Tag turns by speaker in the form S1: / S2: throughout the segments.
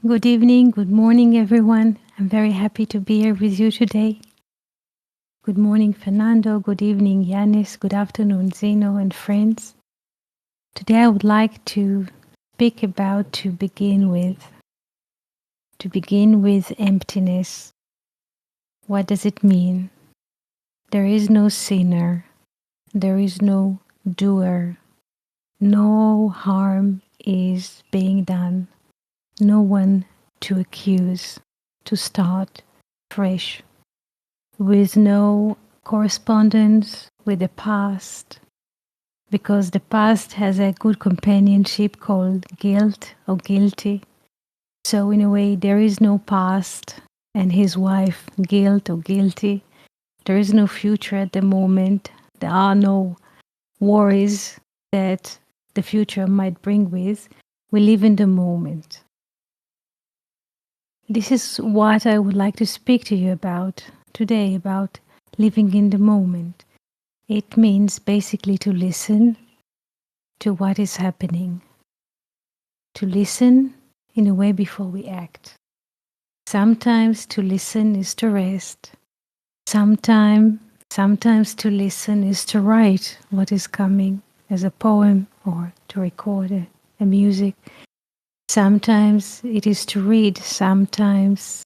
S1: Good evening, good morning, everyone. I'm very happy to be here with you today. Good morning, Fernando. Good evening, Yanis. Good afternoon, Zeno and friends. Today I would like to speak about to begin with emptiness. What does it mean? There is no sinner. There is no doer. No harm is being done. No one to accuse, to start fresh, with no correspondence with the past, because the past has a good companionship called guilt or guilty. So, in a way, there is no past and his wife, guilt or guilty. There is no future at the moment. There are no worries that the future might bring with. We live in the moment. This is what I would like to speak to you about today, about living in the moment. It means basically to listen to what is happening, to listen in a way before we act. Sometimes to listen is to rest. Sometimes to listen is to write what is coming as a poem or to record a music. Sometimes it is to read. Sometimes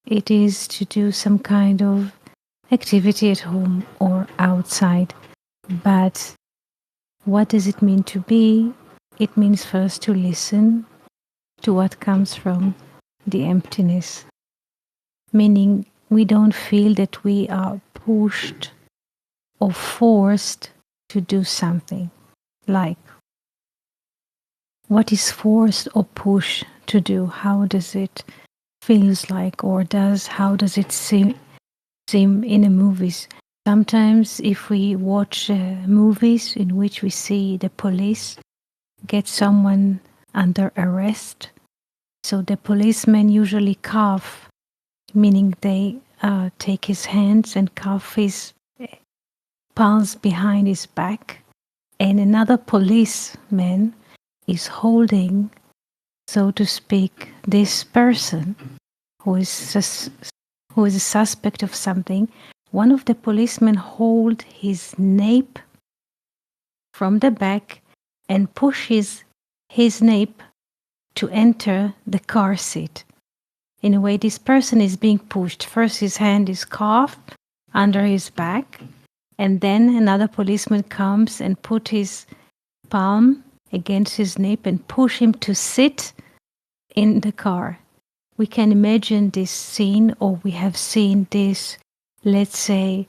S1: it is to do some kind of activity at home or outside. But what does it mean to be? It means first to listen to what comes from the emptiness, meaning we don't feel that we are pushed or forced to do something. Like, what is forced or pushed to do? How does it feels like, or how does it seem in the movies? Sometimes if we watch movies in which we see the police get someone under arrest, so the policemen usually cuff, meaning they take his hands and cuff his palms behind his back, and another policeman is holding, so to speak, this person who is a suspect of something. One of the policemen hold his nape from the back and pushes his nape to enter the car seat. In a way, this person is being pushed. First, his hand is cuffed under his back, and then another policeman comes and put his palm against his nape and push him to sit in the car. We can imagine this scene, or we have seen this, let's say,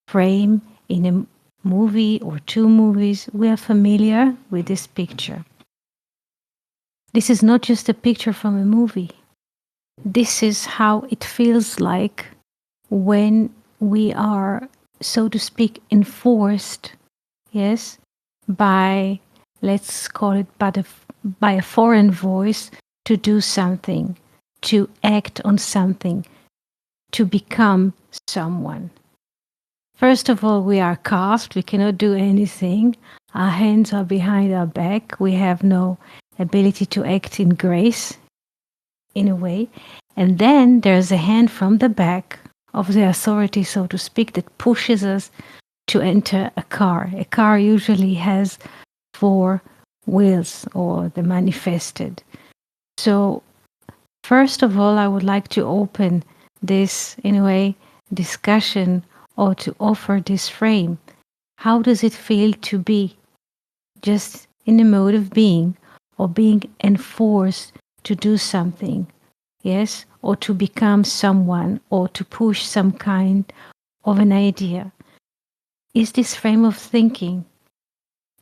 S1: frame in a movie or two movies. We are familiar with this picture. This is not just a picture from a movie. This is how it feels like when we are, so to speak, enforced, yes, by, let's call it, by a foreign voice to do something, to act on something, to become someone. First of all, we are cuffed. We cannot do anything. Our hands are behind our back. We have no ability to act in grace, in a way. And then there's a hand from the back of the authority, so to speak, that pushes us to enter a car. A car usually has 4 wheels, or the manifested. So, first of all, I would like to open this, in a way, discussion, or to offer this frame. How does it feel to be just in the mode of being, or being enforced to do something, yes, or to become someone, or to push some kind of an idea? Is this frame of thinking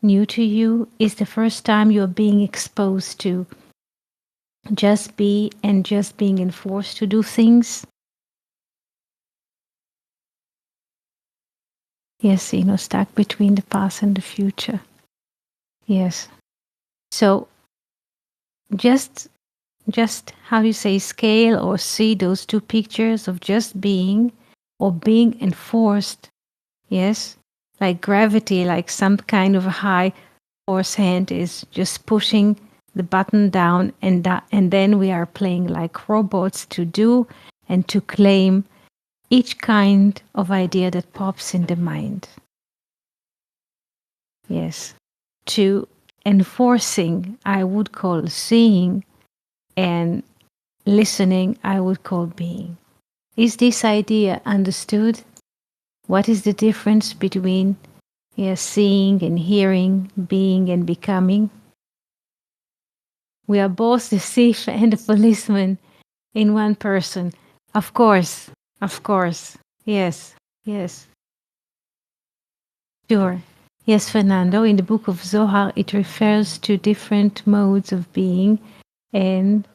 S1: new to you? Is the first time you're being exposed to just be and just being enforced to do things? Yes, stuck between the past and the future. Yes. So just how you say, scale or see those two pictures of just being or being enforced. Yes, like gravity, like some kind of a high force hand is just pushing the button down, and then we are playing like robots to do and to claim each kind of idea that pops in the mind. Yes. To enforcing, I would call seeing, and listening, I would call being. Is this idea understood? What is the difference between seeing and hearing, being and becoming? We are both the thief and the policeman in one person. Of course, of course. Yes, yes. Sure. Yes, Fernando, in the book of Zohar, it refers to different modes of being and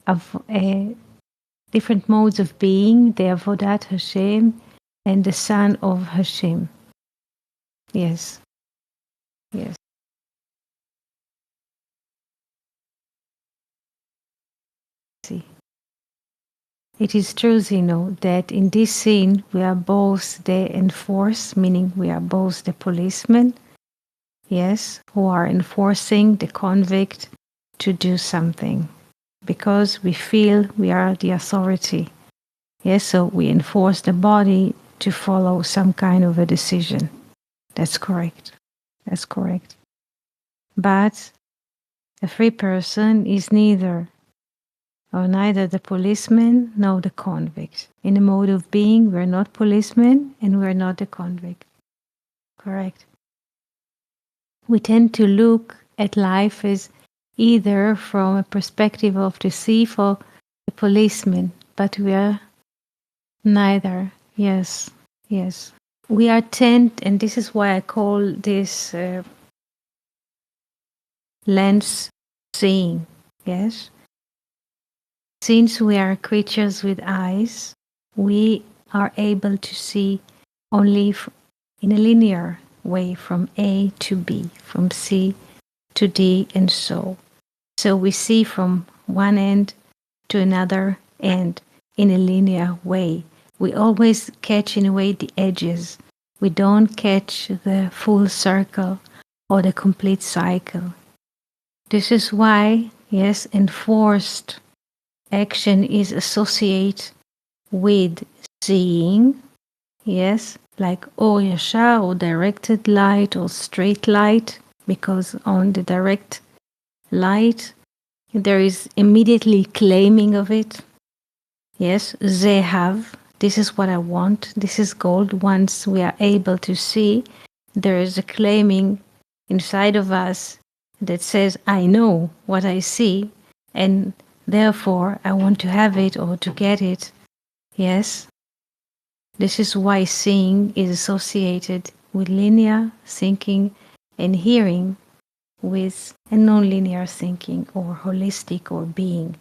S1: of different modes of being, the Avodat Hashem and the Son of Hashem. Yes, yes. See. It is true, Zeno, that in this scene we are both the enforced, meaning we are both the policemen, yes, who are enforcing the convict to do something because we feel we are the authority. Yes, so we enforce the body to follow some kind of a decision. That's correct. That's correct. But a free person is neither the policeman nor the convict. In the mode of being, we're not policemen and we're not the convict. Correct. We tend to look at life as either from a perspective of the thief or the policeman, but we are neither. Yes, yes. We are and this is why I call this lens seeing. Yes. Since we are creatures with eyes, we are able to see only in a linear way from A to B, from C to D, and so. So we see from one end to another end in a linear way. We always catch in a way the edges. We don't catch the full circle or the complete cycle. This is why, yes, enforced action is associated with seeing, yes, like or yashar or directed light or straight light, because on the direct light there is immediately claiming of it. Yes, they have, this is what I want, this is gold. Once we are able to see, there is a claiming inside of us that says, I know what I see, and therefore I want to have it or to get it. Yes, this is why seeing is associated with linear thinking and hearing with a non-linear thinking or holistic or being.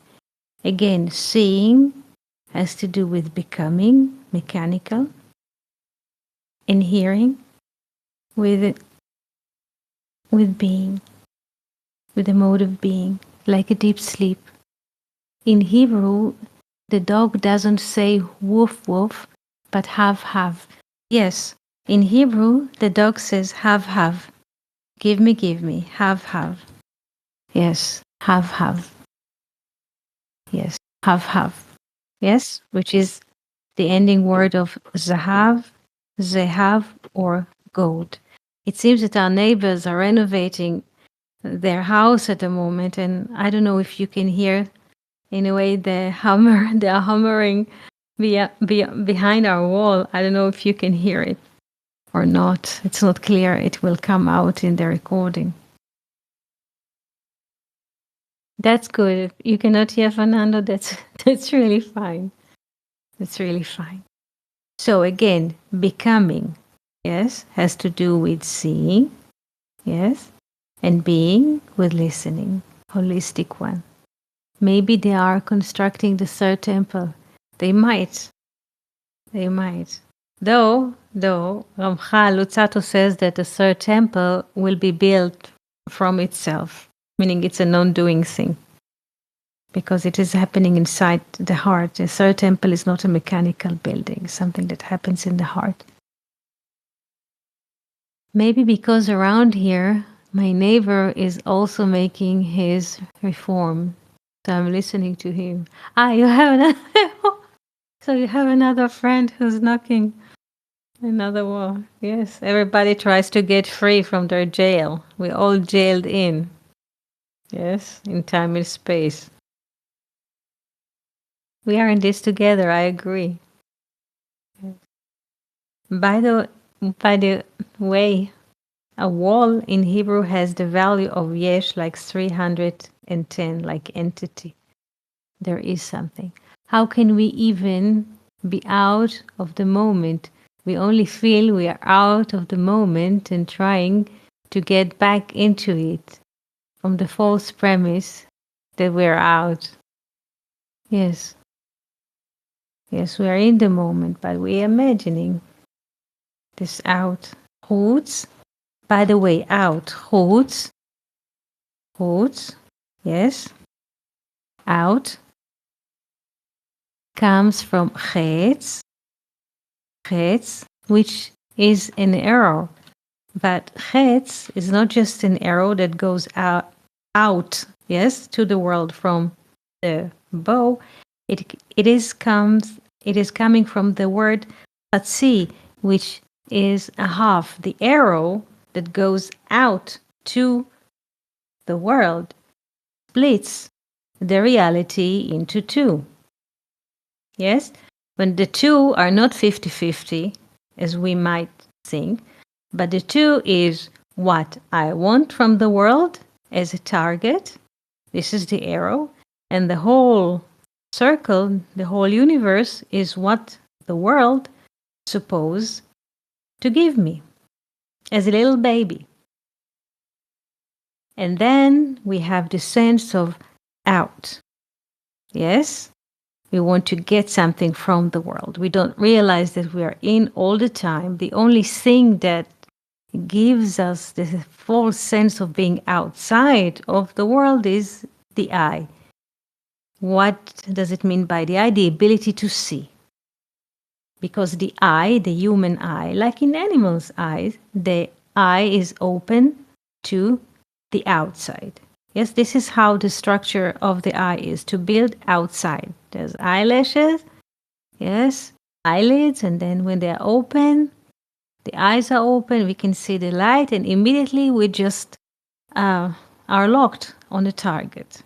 S1: Again, seeing has to do with becoming mechanical, and hearing with being, with the mode of being, like a deep sleep. In Hebrew, the dog doesn't say woof woof, but have. Yes, in Hebrew, the dog says have. Give me, have. Yes, have. Yes, have. Yes, which is the ending word of zahav, zehav, or gold. It seems that our neighbors are renovating their house at the moment, and I don't know if you can hear, in a way, they are hammering behind our wall. I don't know if you can hear it or not. It's not clear. It will come out in the recording. That's good. If you cannot hear Fernando, that's really fine. That's really fine. So again, becoming, yes, has to do with seeing, yes, and being with listening, holistic one. Maybe they are constructing the third temple. They might. Though Ramchal Luzzatto says that the third temple will be built from itself, meaning it's a non-doing thing, because it is happening inside the heart. The third temple is not a mechanical building, something that happens in the heart. Maybe because around here My neighbor is also making his reform, so I'm listening to him. You have another. So you have another friend who's knocking another wall. Yes, everybody tries to get free from their jail. We're all jailed in. Yes, in time and space. We are in this together. I agree. By the by the way, a wall in Hebrew has the value of yesh, like 310, like entity. There is something. How can we even be out of the moment? We only feel we are out of the moment and trying to get back into it from the false premise that we're out. Yes. Yes, we are in the moment, but we're imagining this out. Roots, by the way, out. Roots, yes, out, comes from chetz, which is an arrow. But chetz is not just an arrow that goes out, yes, to the world from the bow. It is coming from the word chatzi, which is a half. The arrow that goes out to the world splits the reality into two. Yes? When the two are not 50-50, as we might think, but the two is what I want from the world as a target. This is the arrow. And the whole circle, the whole universe, is what the world supposed to give me as a little baby. And then we have the sense of out. Yes? We want to get something from the world. We don't realize that we are in all the time. The only thing that gives us the false sense of being outside of the world is the eye. What does it mean by the eye? The ability to see. Because the eye, the human eye, like in animals' eyes, the eye is open to the outside. Yes, this is how the structure of the eye is, to build outside. There's eyelashes, yes, eyelids, and then when they're open, the eyes are open, we can see the light, and immediately we just are locked on the target.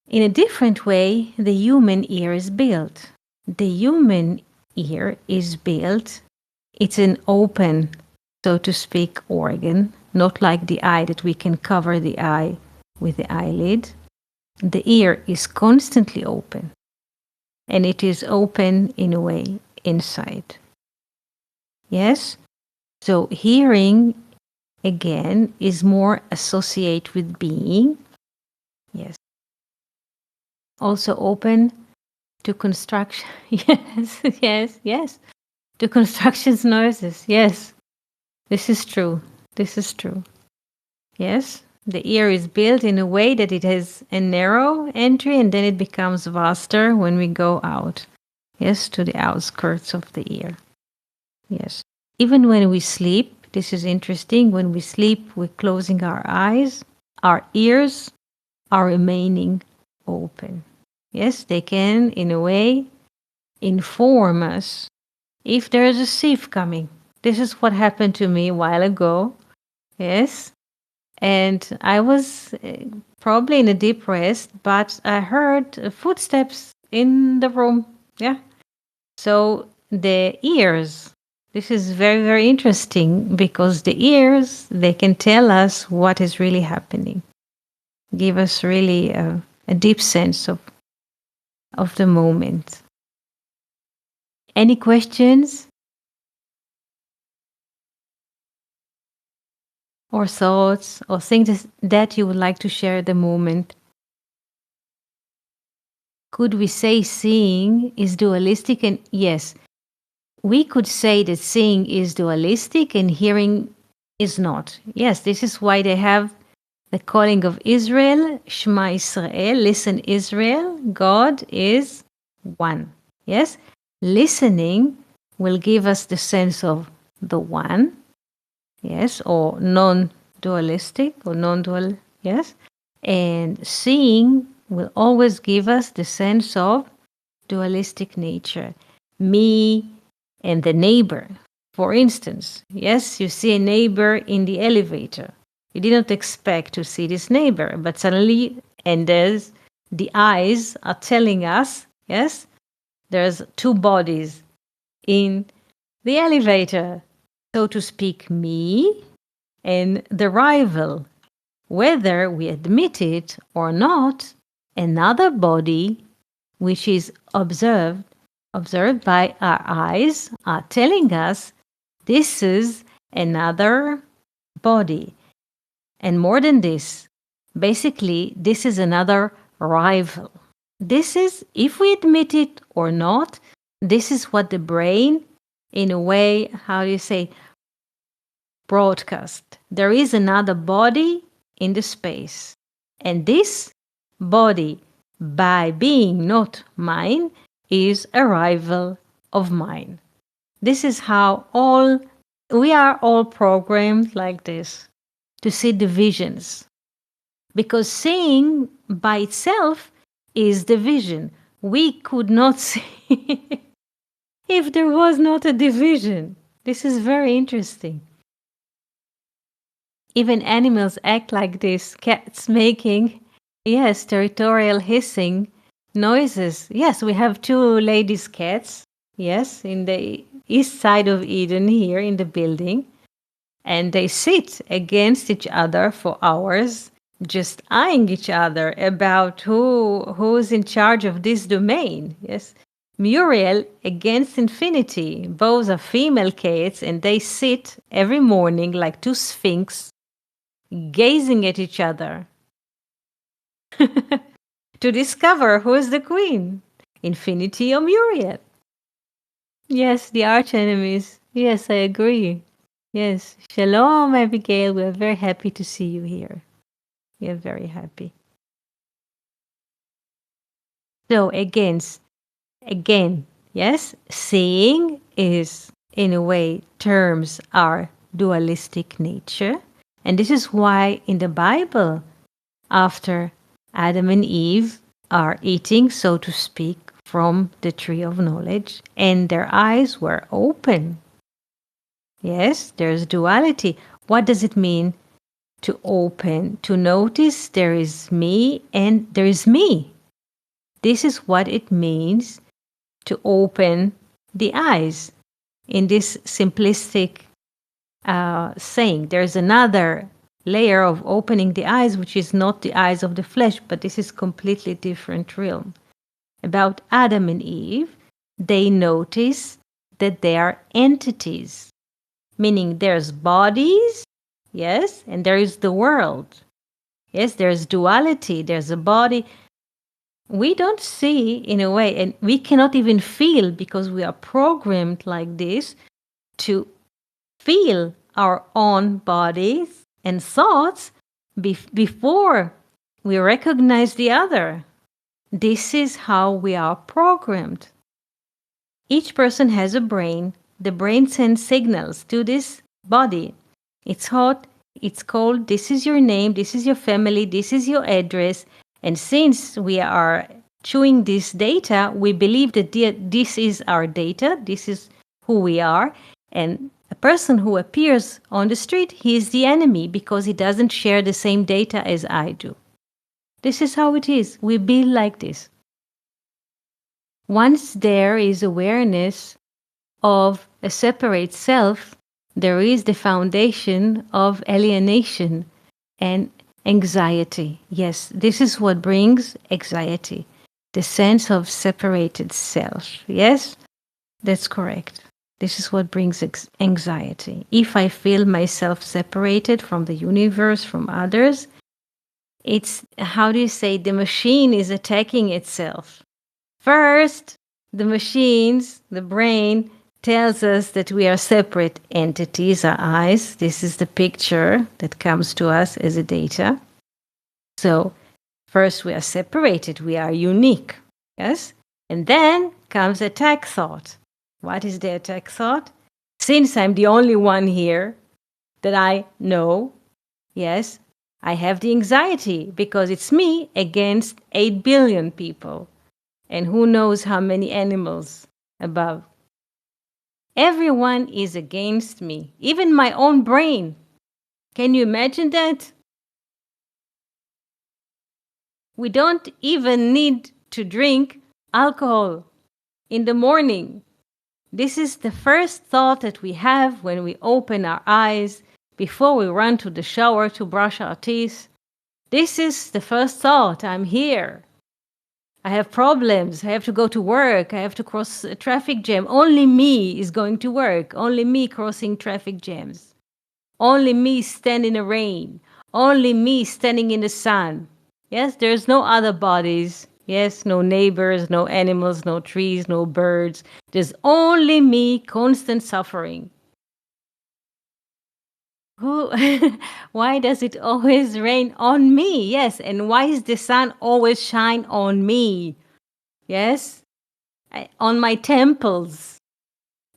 S1: In a different way, the human ear is built. The human ear is built, it's an open, so to speak, organ, not like the eye that we can cover the eye with the eyelid. The ear is constantly open, and it is open in a way inside. Yes? So hearing, again, is more associated with being. Yes. Also open to construction. Yes. To construction's noises. Yes. This is true. Yes. The ear is built in a way that it has a narrow entry and then it becomes vaster when we go out. Yes, to the outskirts of the ear. Yes. Even when we sleep, this is interesting. When we sleep, we're closing our eyes. Our ears are remaining open. Yes, they can, in a way, inform us if there is a thief coming. This is what happened to me a while ago. Yes. And I was probably in a deep rest, but I heard footsteps in the room. Yeah. So the ears, this is very, very interesting because the ears, they can tell us what is really happening, give us really a deep sense of the moment. Any questions? Or thoughts or things that you would like to share at the moment? Could we say seeing is dualistic? And yes, we could say that seeing is dualistic and hearing is not. Yes, this is why they have the calling of Israel, Shema Israel, listen Israel, God is one. Yes, listening will give us the sense of the one, yes, or non-dualistic or non-dual, yes. And seeing will always give us the sense of dualistic nature. Me and the neighbor, for instance. Yes, you see a neighbor in the elevator. You didn't expect to see this neighbor, but suddenly, and there's the eyes are telling us, yes, there's two bodies in the elevator, so to speak, me and the rival. Whether we admit it or not, another body which is observed by our eyes are telling us this is another body. And more than this, basically, this is another rival. This is, if we admit it or not, this is what the brain, in a way, how do you say, broadcast. There is another body in the space. And this body, by being not mine, is a rival of mine. This is how we are all programmed like this, to see divisions. Because seeing by itself is division. We could not see if there was not a division. This is very interesting. Even animals act like this. Cats making, yes, territorial hissing noises. Yes, we have two ladies' cats, yes, in the east side of Eden here in the building. And they sit against each other for hours, just eyeing each other about who's in charge of this domain. Yes. Muriel against Infinity. Both are female cats, and they sit every morning like two sphinx, gazing at each other to discover who is the queen, Infinity or Muriel. Yes, the arch enemies. Yes, I agree. Yes. Shalom, Abigail. We're very happy to see you here. We are very happy. So again, yes, seeing is in a way terms our dualistic nature. And this is why in the Bible, after Adam and Eve are eating, so to speak, from the tree of knowledge, and their eyes were open. Yes, there's duality. What does it mean to open? To notice there is me and there is me. This is what it means to open the eyes. In this simplistic saying, there's another layer of opening the eyes, which is not the eyes of the flesh, but this is completely different realm. About Adam and Eve, they notice that they are entities, meaning there's bodies, yes, and there is the world. Yes, there's duality, there's a body. We don't see in a way, and we cannot even feel because we are programmed like this to feel our own bodies and thoughts before we recognize the other. This is how we are programmed. Each person has a brain. The brain sends signals to this body. It's called, this is your name, this is your family, this is your address. And since we are chewing this data, we believe that this is our data, this is who we are. And a person who appears on the street, he is the enemy because he doesn't share the same data as I do. This is how it is. We build like this. Once there is awareness of a separate self, there is the foundation of alienation and anxiety. Yes, this is what brings anxiety, the sense of separated self. Yes, that's correct. This is what brings anxiety. If I feel myself separated from the universe, from others, it's, how do you say, the machine is attacking itself. First, the machines, the brain, tells us that we are separate entities, our eyes. This is the picture that comes to us as a data. So, first we are separated, we are unique. Yes? And then comes attack thought. What is the attack thought? Since I'm the only one here, that I know, yes, I have the anxiety because it's me against 8 billion people. And who knows how many animals above. Everyone is against me, even my own brain. Can you imagine that? We don't even need to drink alcohol in the morning. This is the first thought that we have when we open our eyes before we run to the shower to brush our teeth. This is the first thought. I'm here. I have problems. I have to go to work. I have to cross a traffic jam. Only me is going to work. Only me crossing traffic jams. Only me stand in the rain. Only me standing in the sun. Yes, there's no other bodies. Yes, no neighbors, no animals, no trees, no birds. There's only me, constant suffering. Who why does it always rain on me? Yes, and why is the sun always shine on me? Yes, on my temples.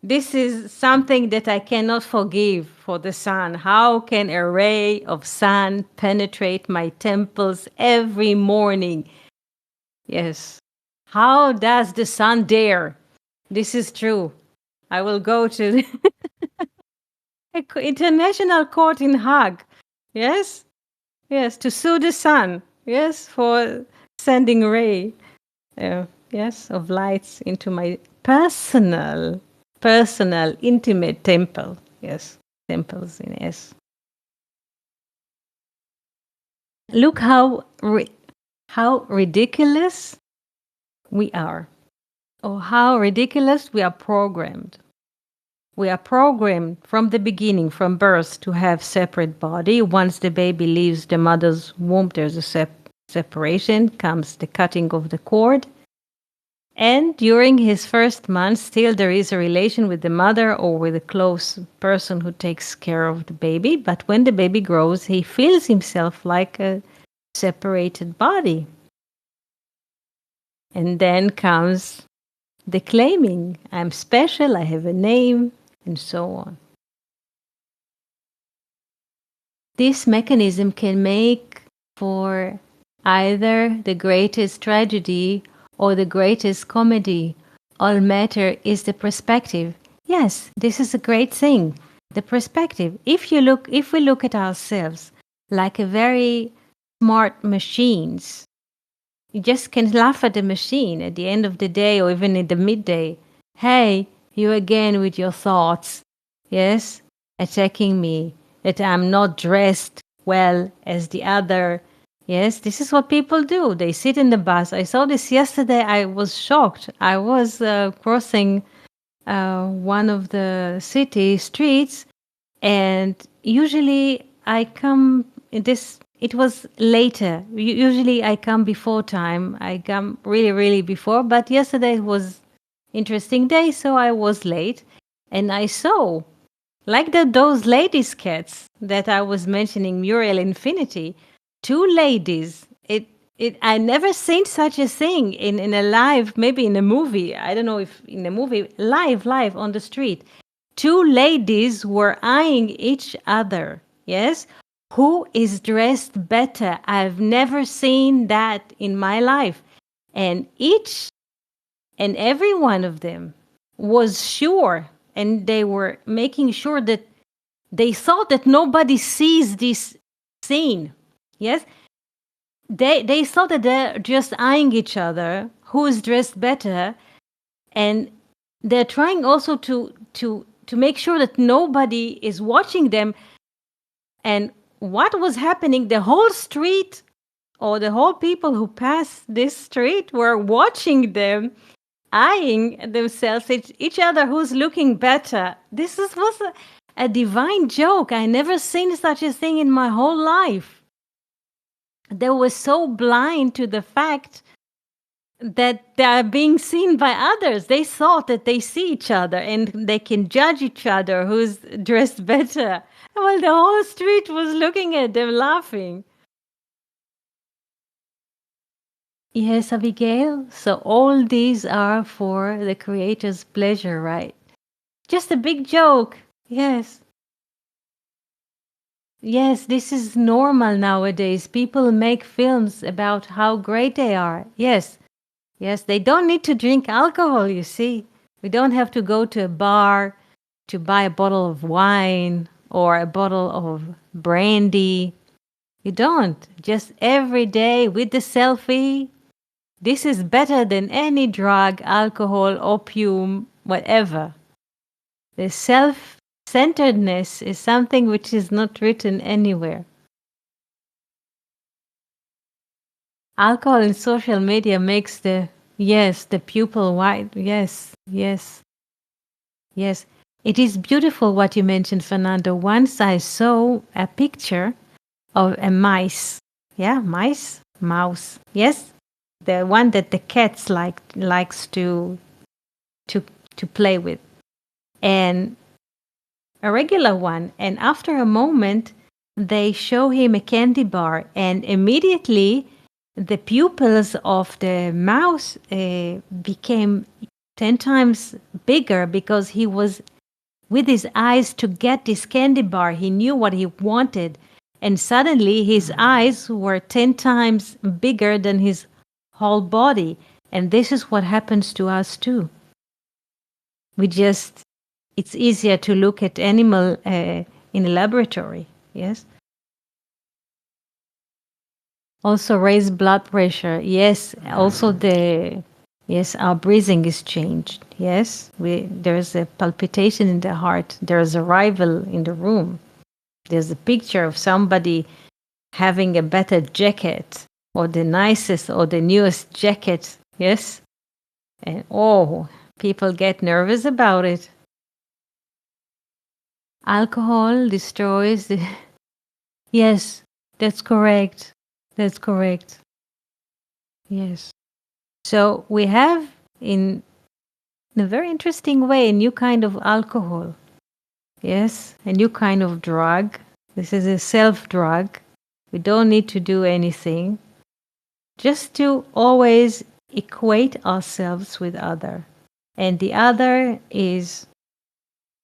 S1: This is something that I cannot forgive for the sun. How can a ray of sun penetrate my temples every morning? Yes. How does the sun dare? This is true. I will go to the international court in Hague. Yes? Yes, to sue the sun. Yes, for sending ray. Yes, of lights into my personal, intimate temple. Yes, temples in S. Look how ridiculous we are, or how ridiculous we are programmed. We are programmed from the beginning, from birth, to have separate body. Once the baby leaves the mother's womb, there's a separation, comes the cutting of the cord. And during his first month, still there is a relation with the mother or with a close person who takes care of the baby. But when the baby grows, he feels himself like a separated body. And then comes the claiming, I'm special, I have a name, and so on. This mechanism can make for either the greatest tragedy or the greatest comedy. All matter is the perspective. Yes, this is a great thing. The perspective. If we look at ourselves like a very smart machines, you just can laugh at the machine at the end of the day or even in the midday. Hey, you again with your thoughts. Yes, attacking me, that I'm not dressed well as the other. Yes, this is what people do. They sit in the bus. I saw this yesterday. I was shocked. I was crossing one of the city streets, and usually I come in this. It was later. Usually I come before time. I come really, really before. But yesterday was interesting day, so I was late, and I saw like those ladies' cats that I was mentioning, Muriel Infinity, two ladies. I never seen such a thing in a live, maybe in a movie. I don't know if in a movie, live on the street. Two ladies were eyeing each other. Yes? Who is dressed better? I've never seen that in my life. And each and every one of them was sure, and they were making sure that they thought that nobody sees this scene. Yes, they thought that they're just eyeing each other, who is dressed better, and they're trying also to make sure that nobody is watching them. And what was happening? The whole street or the whole people who passed this street were watching them, eyeing themselves, each other, who's looking better. Was a divine joke. I never seen such a thing in my whole life. They were so blind to the fact that they are being seen by others. They thought that they see each other and they can judge each other who's dressed better. Well, the whole street was looking at them laughing. Yes, Abigail. So all these are for the creator's pleasure, right? Just a big joke. Yes. Yes, this is normal nowadays. People make films about how great they are. Yes, yes, they don't need to drink alcohol, you see. We don't have to go to a bar to buy a bottle of wine or a bottle of brandy. You don't. Just every day with the selfie. This is better than any drug, alcohol, opium, whatever. The self centeredness is something which is not written anywhere. Alcohol in social media makes the pupil wide. Yes, yes, yes. It is beautiful what you mentioned, Fernando. Once I saw a picture of a mice. Yeah, mouse. Yes, the one that the cats likes to to play with, and a regular one. And after a moment, they show him a candy bar, and immediately the pupils of the mouse became 10 times bigger because he was with his eyes to get this candy bar. He knew what he wanted. And suddenly his eyes were 10 times bigger than his whole body. And this is what happens to us too. We just, it's easier to look at animal in a laboratory. Yes. Also raise blood pressure. Yes. Also yes, our breathing is changed. Yes. There's a palpitation in the heart. There's a rival in the room. There's a picture of somebody having a better jacket or the nicest or the newest jacket. Yes. And people get nervous about it. Alcohol destroys the. Yes, that's correct. That's correct. Yes. So we have, in a very interesting way, a new kind of alcohol. Yes, a new kind of drug. This is a self drug. We don't need to do anything. Just to always equate ourselves with other. And the other is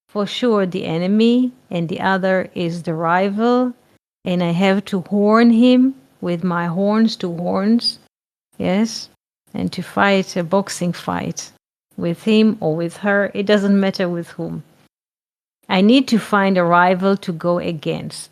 S1: for sure the enemy, and the other is the rival, and I have to horn him with my horns, two horns, yes, and to fight a boxing fight with him or with her. It doesn't matter with whom. I need to find a rival to go against.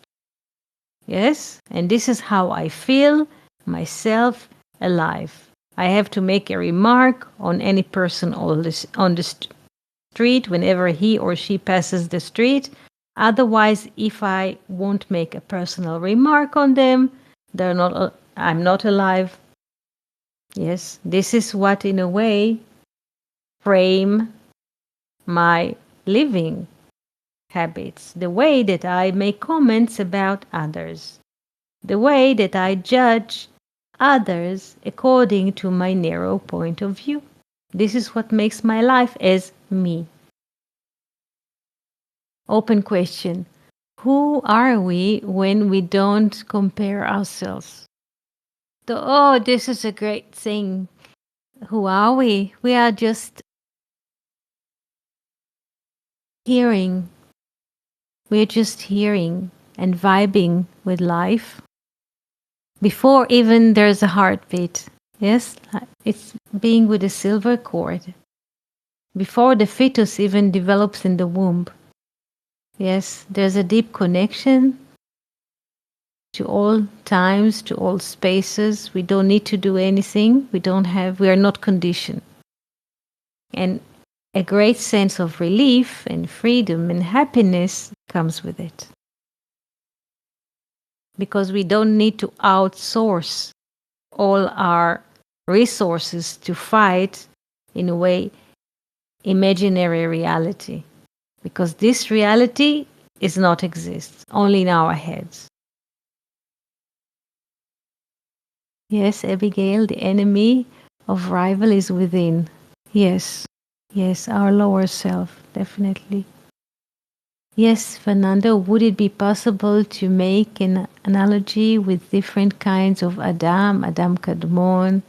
S1: Yes, and this is how I feel myself alive. I have to make a remark on any person on the street whenever he or she passes the street. Otherwise, if I won't make a personal remark on them, I'm not alive. Yes, this is what, in a way, frame my living habits, the way that I make comments about others, the way that I judge others according to my narrow point of view. This is what makes my life as me. Open question. Who are we when we don't compare ourselves? This is a great thing. Who are we? We are just hearing. We're just hearing and vibing with life before even there's a heartbeat. Yes, it's being with a silver cord. Before the fetus even develops in the womb. Yes, there's a deep connection to all times, to all spaces. We don't need to do anything. We are not conditioned. And a great sense of relief and freedom and happiness comes with it. Because we don't need to outsource all our resources to fight, in a way, imaginary reality. Because this reality is not exists, only in our heads. Yes, Abigail, the enemy of rival is within. Yes, yes, our lower self, definitely. Yes, Fernando, would it be possible to make an analogy with different kinds of Adam Kadmon,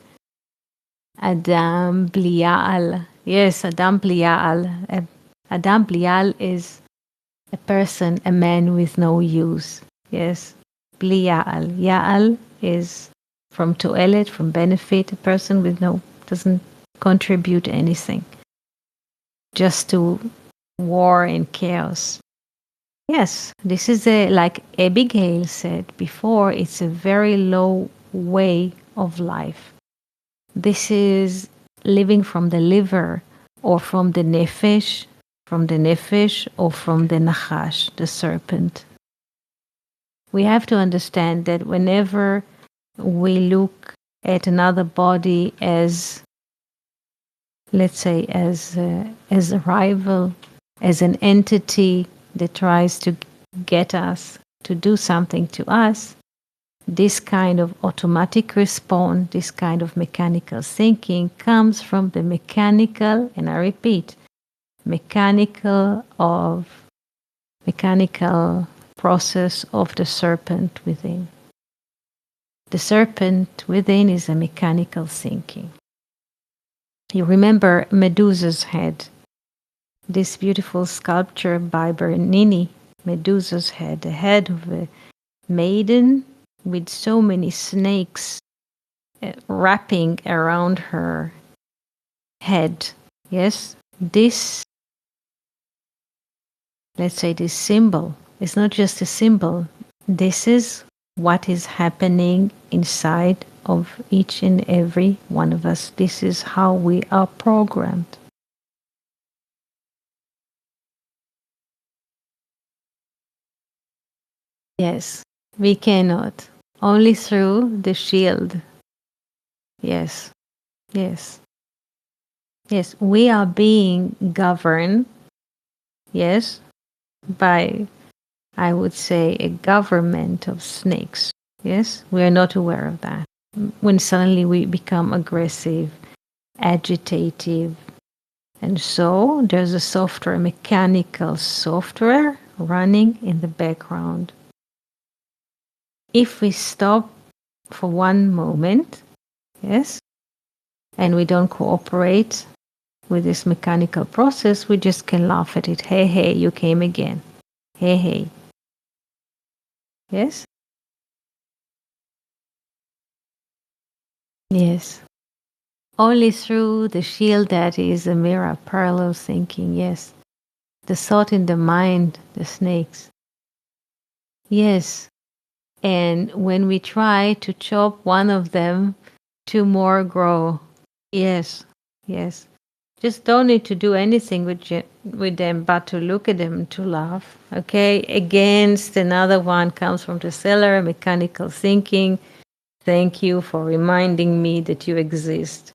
S1: Adam Blial? Yes, Adam Blial. Adam Blial is a person, a man with no use. Yes. Bli ya'al. Ya'al is from to'elet, from benefit, a person with no, doesn't contribute anything, just to war and chaos. Yes, this is a, like Abigail said before, it's a very low way of life. This is living from the liver or from the nefesh or from the nachash, the serpent. We have to understand that whenever we look at another body as, let's say, as a rival, as an entity that tries to get us to do something to us, this kind of automatic response, this kind of mechanical thinking comes from the mechanical, and I repeat, mechanical process of the serpent within. The serpent within is a mechanical thinking. You remember Medusa's head, this beautiful sculpture by Bernini, Medusa's head, the head of a maiden with so many snakes wrapping around her head. Yes, this, let's say, this symbol is not just a symbol. This is what is happening inside of each and every one of us. This is how we are programmed. Yes, we cannot. Only through the shield. Yes, yes, yes. We are being governed, yes, by, I would say, a government of snakes. Yes, we are not aware of that. When suddenly we become aggressive, agitative, and so there's a software, mechanical software running in the background. If we stop for one moment, yes, and we don't cooperate with this mechanical process, we just can laugh at it. Hey, hey, you came again. Hey, hey. Yes? Yes. Only through the shield that is a mirror, parallel thinking, yes. The thought in the mind, the snakes. Yes. And when we try to chop one of them, two more grow. Yes. Yes. Just don't need to do anything with them but to look at them, to laugh. Okay? Against another one comes from the cellar, mechanical thinking. Thank you for reminding me that you exist.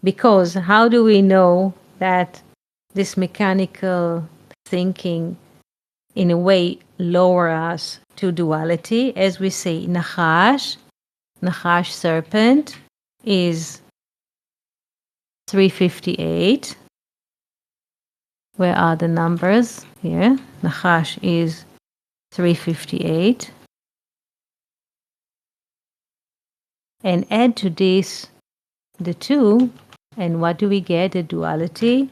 S1: Because how do we know that this mechanical thinking, in a way, lower us to duality? As we say, Nachash serpent is 358. Where are the numbers? Here. Nachash is 358. And add to this the 2, and what do we get? A duality.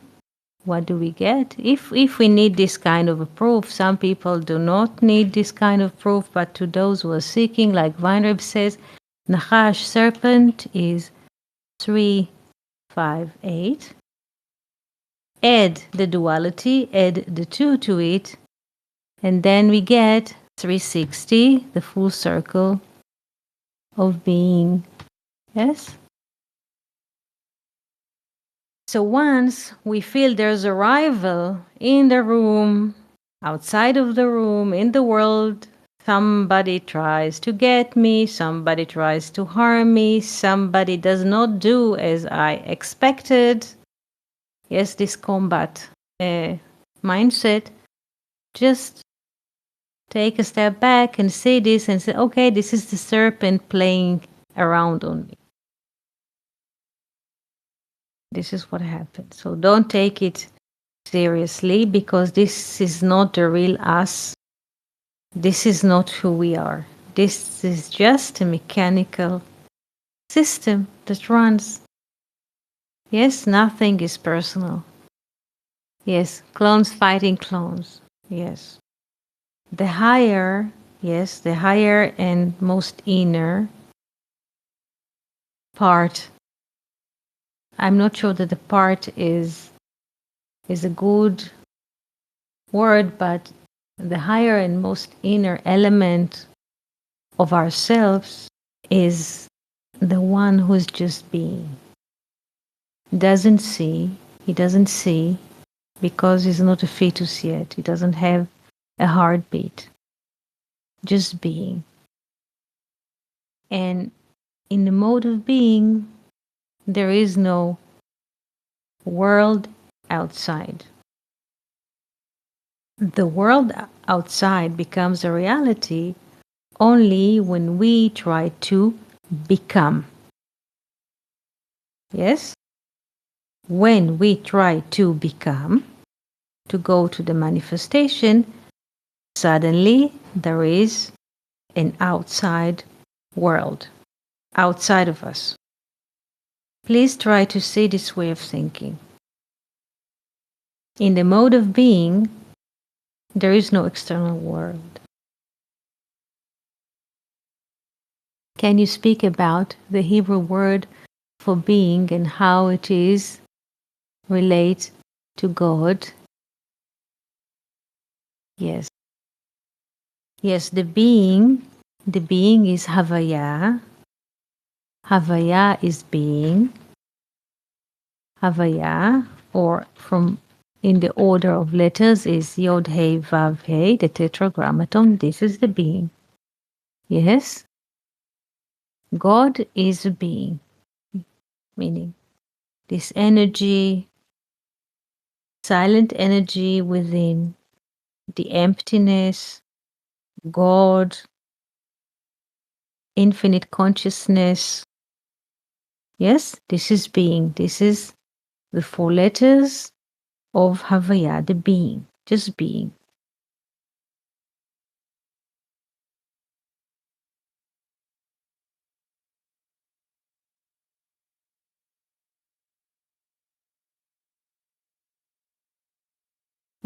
S1: What do we get? If we need this kind of a proof, some people do not need this kind of proof, but to those who are seeking, like Weinreb says, Nachash serpent is 358. Add the duality, add the 2 to it, and then we get 360, the full circle of being. Yes? So once we feel there's a rival in the room, outside of the room, in the world, somebody tries to get me, somebody tries to harm me, somebody does not do as I expected. Yes, this combat mindset, just take a step back and see this and say, okay, this is the serpent playing around on me. This is what happened. So don't take it seriously, because this is not the real us. This is not who we are. This is just a mechanical system that runs. Yes, nothing is personal. Yes, clones fighting clones. Yes. The higher Yes, the higher and most inner part. I'm not sure that the part is a good word, but the higher and most inner element of ourselves is the one who's just being. Doesn't see, he doesn't see because he's not a fetus yet. He doesn't have a heartbeat. Just being. And in the mode of being, there is no world outside. The world outside becomes a reality only when we try to become. Yes? When we try to become, to go to the manifestation, suddenly there is an outside world, outside of us. Please try to see this way of thinking. In the mode of being, there is no external world. Can you speak about the Hebrew word for being and how it is relate to God? Yes. Yes, the being is Havaya. Havaya is being. Havaya, or from in the order of letters, is Yod He Vav He, the tetragrammaton. This is the being. Yes? God is a being, meaning this energy, silent energy within, the emptiness, God, infinite consciousness. Yes, this is being. This is the four letters of Havaya, the being, just being.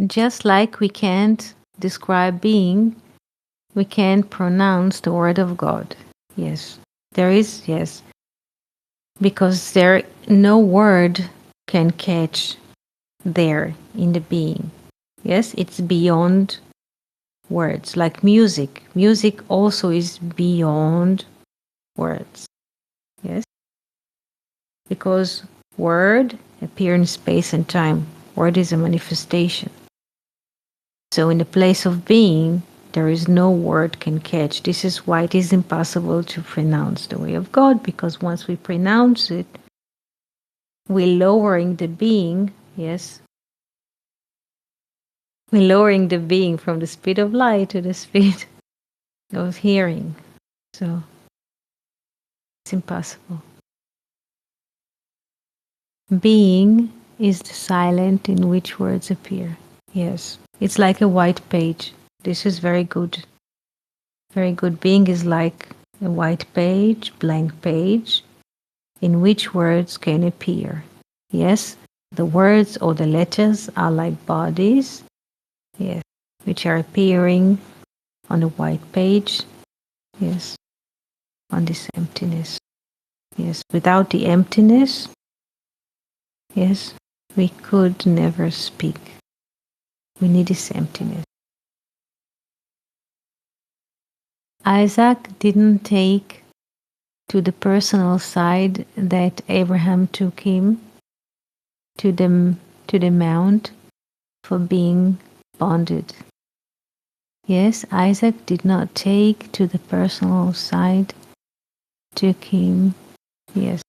S1: Just like we can't describe being, we can't pronounce the word of God. Yes, there is, yes, because there no word can catch there in the being. Yes, it's beyond words, like music. Music also is beyond words. Yes, because word appear in space and time. Word is a manifestation. So in the place of being, there is no word can catch. This is why it is impossible to pronounce the way of God, because once we pronounce it, we're lowering the being, yes, we're lowering the being from the speed of light to the speed of hearing. So it's impossible. Being is the silent in which words appear. Yes, it's like a white page. This is very good. Very good. Being is like a white page, blank page, in which words can appear. Yes, the words or the letters are like bodies, yes, which are appearing on a white page, yes, on this emptiness. Yes, without the emptiness, yes, we could never speak. We need this emptiness. Isaac didn't take to the personal side that Abraham took him to the mount for being bonded. Yes, Isaac did not take to the personal side, took him. Yes,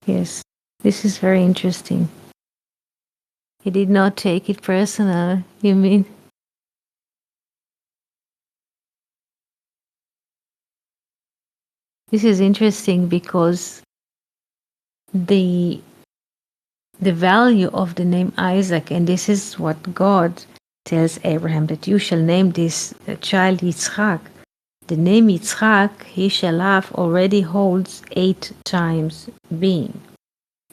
S1: yes, this is very interesting. He did not take it personal, you mean? This is interesting because the value of the name Isaac, and this is what God tells Abraham, that you shall name this child Yitzchak. The name Yitzchak, he shall have, already holds 8 times being.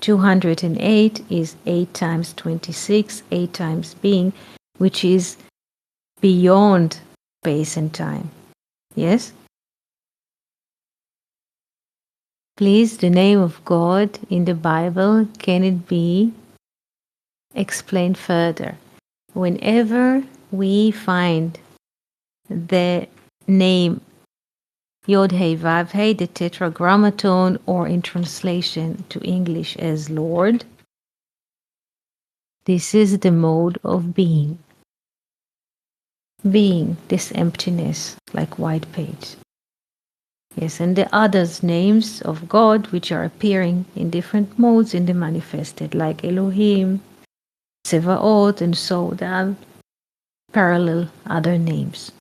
S1: 208 is 8 times 26, 8 times being, which is beyond space and time. Yes? Please, the name of God in the Bible, can it be explained further? Whenever we find the name Yod Hey Vav Hey, the tetragrammaton, or in translation to English as Lord, this is the mode of being. Being, this emptiness, like white page. Yes, and the others names of God which are appearing in different modes in the manifested, like Elohim, Tsevaot, and so there are parallel other names.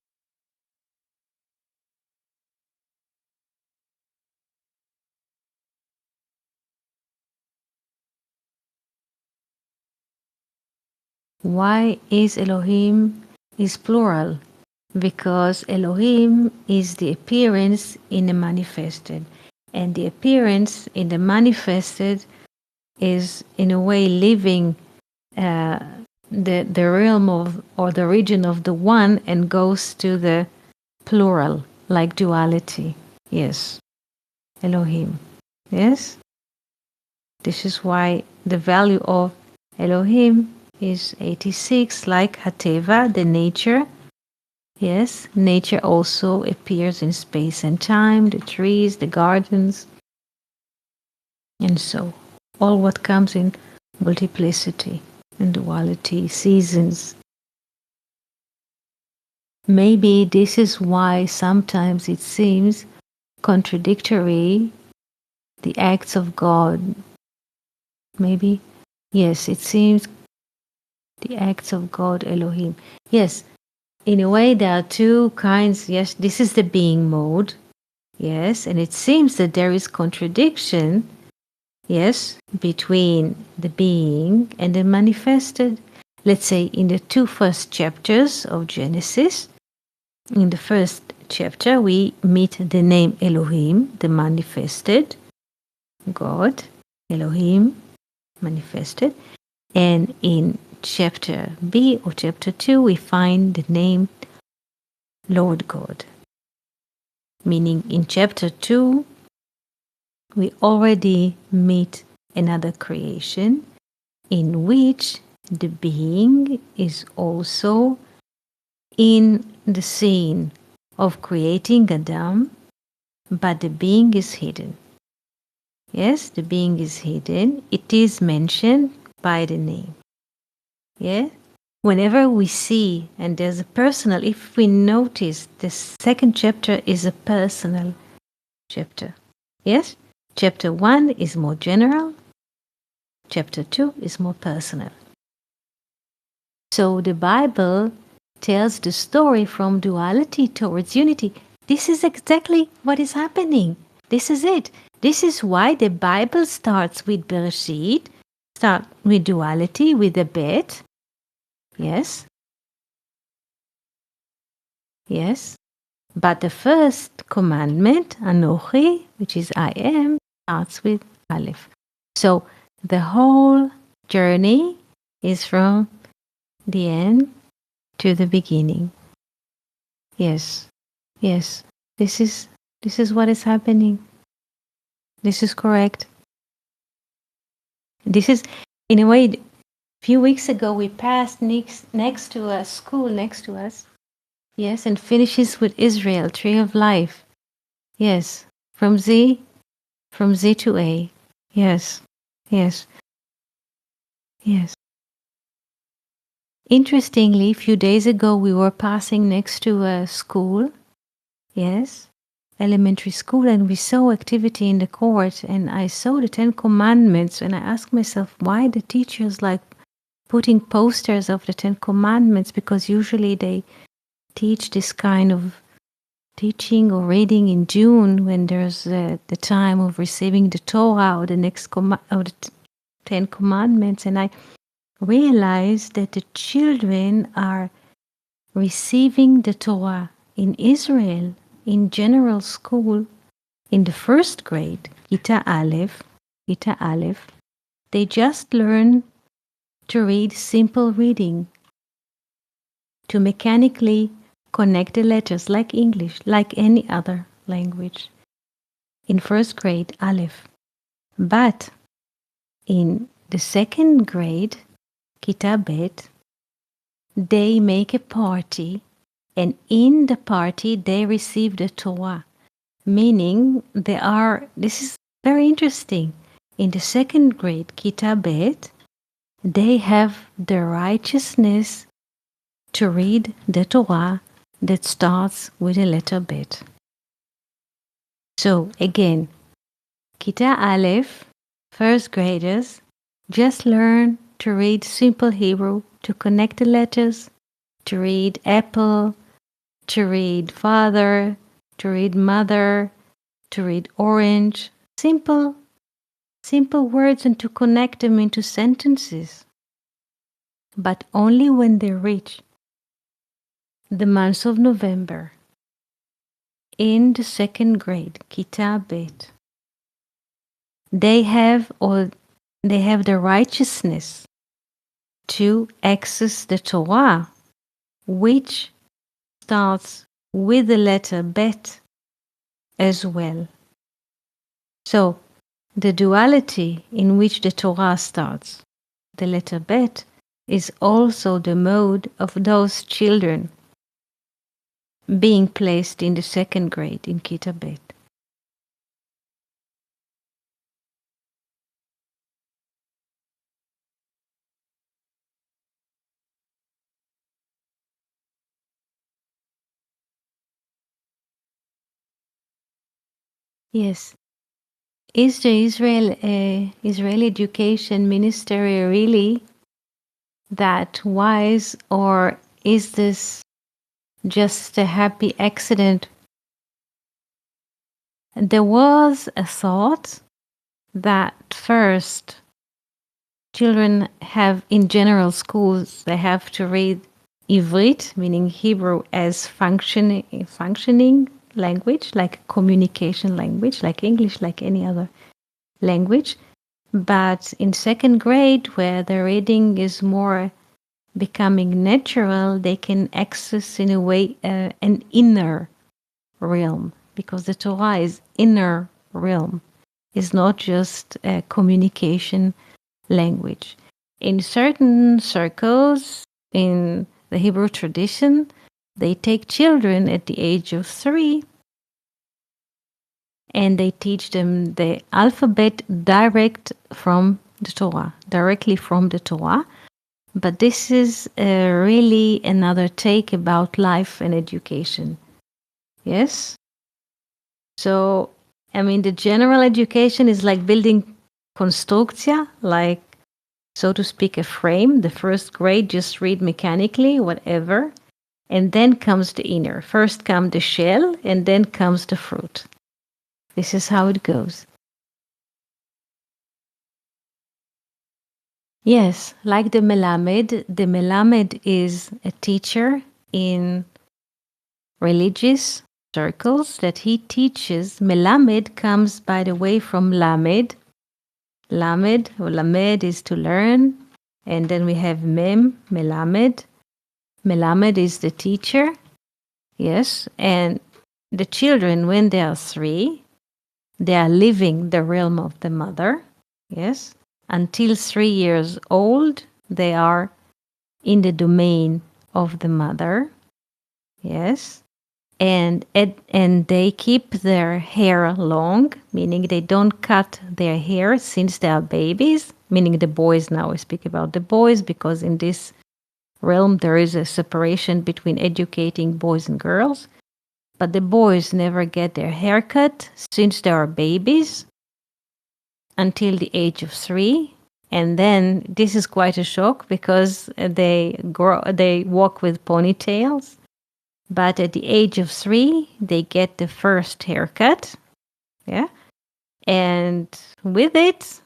S1: Why is Elohim is plural? Because Elohim is the appearance in the manifested, and the appearance in the manifested is in a way living the realm of or the region of the one and goes to the plural, like duality. Yes, Elohim. Yes, this is why the value of Elohim is 86, like Hateva, the nature. Yes, nature also appears in space and time, the trees, the gardens, and so all what comes in multiplicity and duality, seasons. Maybe this is why sometimes it seems contradictory, the acts of God. Maybe, yes, it seems the acts of God, Elohim. Yes, in a way, there are two kinds. Yes, this is the being mode. Yes, and it seems that there is contradiction, yes, between the being and the manifested. Let's say in the two first chapters of Genesis, in the first chapter, we meet the name Elohim, the manifested God, Elohim, manifested. And in chapter B or chapter 2, we find the name Lord God. Meaning in chapter 2, we already meet another creation in which the being is also in the scene of creating Adam, but the being is hidden. Yes, the being is hidden. It is mentioned by the name. Yeah? Whenever we see, and there's a personal, if we notice, the second chapter is a personal chapter. Yes? Chapter 1 is more general. Chapter 2 is more personal. So the Bible tells the story from duality towards unity. This is exactly what is happening. This is it. This is why the Bible starts with Bereshit, start with duality, with the Bet. Yes. Yes. But the first commandment, Anochi, which is I am, starts with Aleph. So the whole journey is from the end to the beginning. Yes. Yes. This is what is happening. This is correct. This is, in a way, a few weeks ago we passed next to a school next to us. Yes, and finishes with Israel, Tree of Life. Yes, from Z to A. Yes, yes, yes. Interestingly, a few days ago we were passing next to a school. Yes, elementary school, and we saw activity in the court, and I saw the 10 Commandments, and I asked myself why the teachers like putting posters of the 10 Commandments, because usually they teach this kind of teaching or reading in June when there's the time of receiving the Torah or the next or the 10 Commandments, and I realized that the children are receiving the Torah in Israel in general school in the first grade, Gita Aleph, they just learn to read simple reading, to mechanically connect the letters like English, like any other language. In first grade, Aleph. But in the second grade, Kita Bet, they make a party, and in the party they receive the Torah, meaning this is very interesting. In the second grade, Kita Bet, they have the righteousness to read the Torah that starts with the letter Bet. So again, Kita Aleph, first graders, just learn to read simple Hebrew, to connect the letters, to read apple, to read father, to read mother, to read orange. Simple words, and to connect them into sentences. But only when they reach the month of November, in the second grade, Kita Bet, they have the righteousness to access the Torah, which starts with the letter Bet as well. So the duality in which the Torah starts, the letter Bet, is also the mode of those children being placed in the second grade in Kita Bet. Yes. Is the Israeli education ministry really that wise, or is this just a happy accident? There was a thought that first children have, in general schools, they have to read Ivrit, meaning Hebrew, as functioning language, like communication language, like English, like any other language. But in second grade, where the reading is more becoming natural, they can access in a way an inner realm, because the Torah is inner realm. It's not just a communication language. In certain circles in the Hebrew tradition, they take children at the age of 3 and they teach them the alphabet directly from the Torah. But this is really another take about life and education. Yes? So, I mean, the general education is like building constructia, like, so to speak, a frame. The first grade just read mechanically, whatever. And then comes the inner. First comes the shell, and then comes the fruit. This is how it goes. Yes, like the Melamed. The Melamed is a teacher in religious circles that he teaches. Melamed comes, by the way, from Lamed. Lamed, or Lamed, is to learn. And then we have Mem, Melamed. Melamed is the teacher. Yes, and the children, when they are 3, they are living the realm of the mother. Yes, until 3 years old, they are in the domain of the mother. Yes, and they keep their hair long, meaning they don't cut their hair since they are babies, meaning the boys. Now I speak about the boys, because in this realm there is a separation between educating boys and girls. But the boys never get their hair cut since they are babies until the age of 3. And then this is quite a shock, because they walk with ponytails. But at the age of 3, they get the first haircut. Yeah. And with it,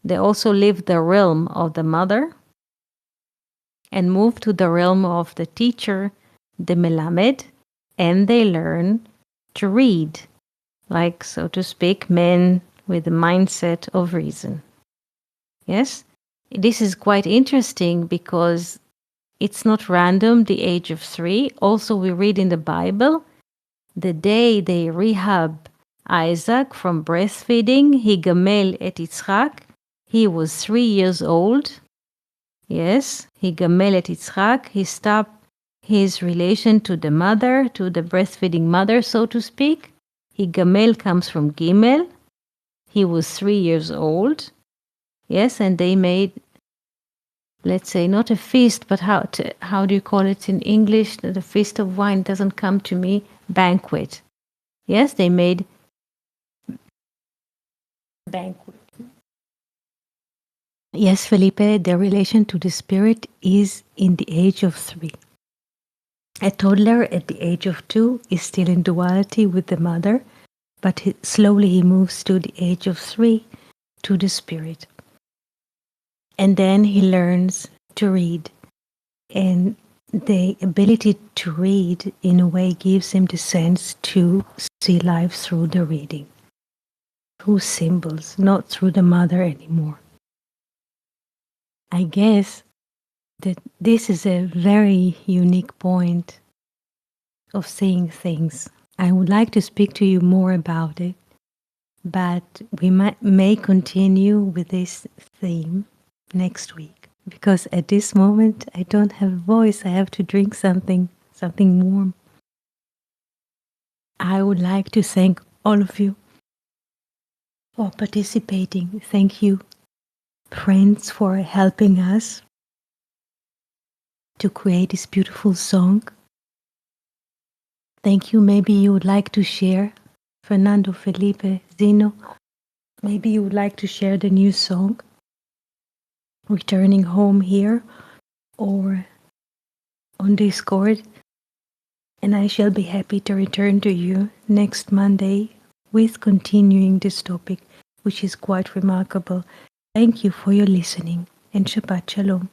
S1: they also leave the realm of the mother and move to the realm of the teacher, the Melamed, and they learn to read, like, so to speak, men with the mindset of reason. Yes? This is quite interesting, because It's not random, the age of 3. Also, we read in the Bible, the day they rehab Isaac from breastfeeding, Higamel et Yitzchak, he was 3 years old. Yes, Higamel et Yitzchak, he stopped his relation to the mother, to the breastfeeding mother, so to speak. Higamel comes from Gimel. He was 3 years old. Yes, and they made, let's say, not a feast, but how do you call it in English? The feast of wine doesn't come to me. Banquet. Yes, they made banquet. Yes, Felipe, the relation to the spirit is in the age of 3. A toddler at the age of 2 is still in duality with the mother, but slowly he moves to the age of 3 to the spirit. And then he learns to read. And the ability to read, in a way, gives him the sense to see life through the reading, through symbols, not through the mother anymore. I guess that this is a very unique point of seeing things. I would like to speak to you more about it, but we may continue with this theme next week, because at this moment I don't have a voice. I have to drink something warm. I would like to thank all of you for participating. Thank you, friends, for helping us to create this beautiful song. Thank you. Maybe you would like to share, Fernando, Felipe, Zino, maybe you would like to share the new song, Returning Home, here or on Discord, and I shall be happy to return to you next Monday with continuing this topic, which is quite remarkable. Thank you for your listening, and Shabbat Shalom.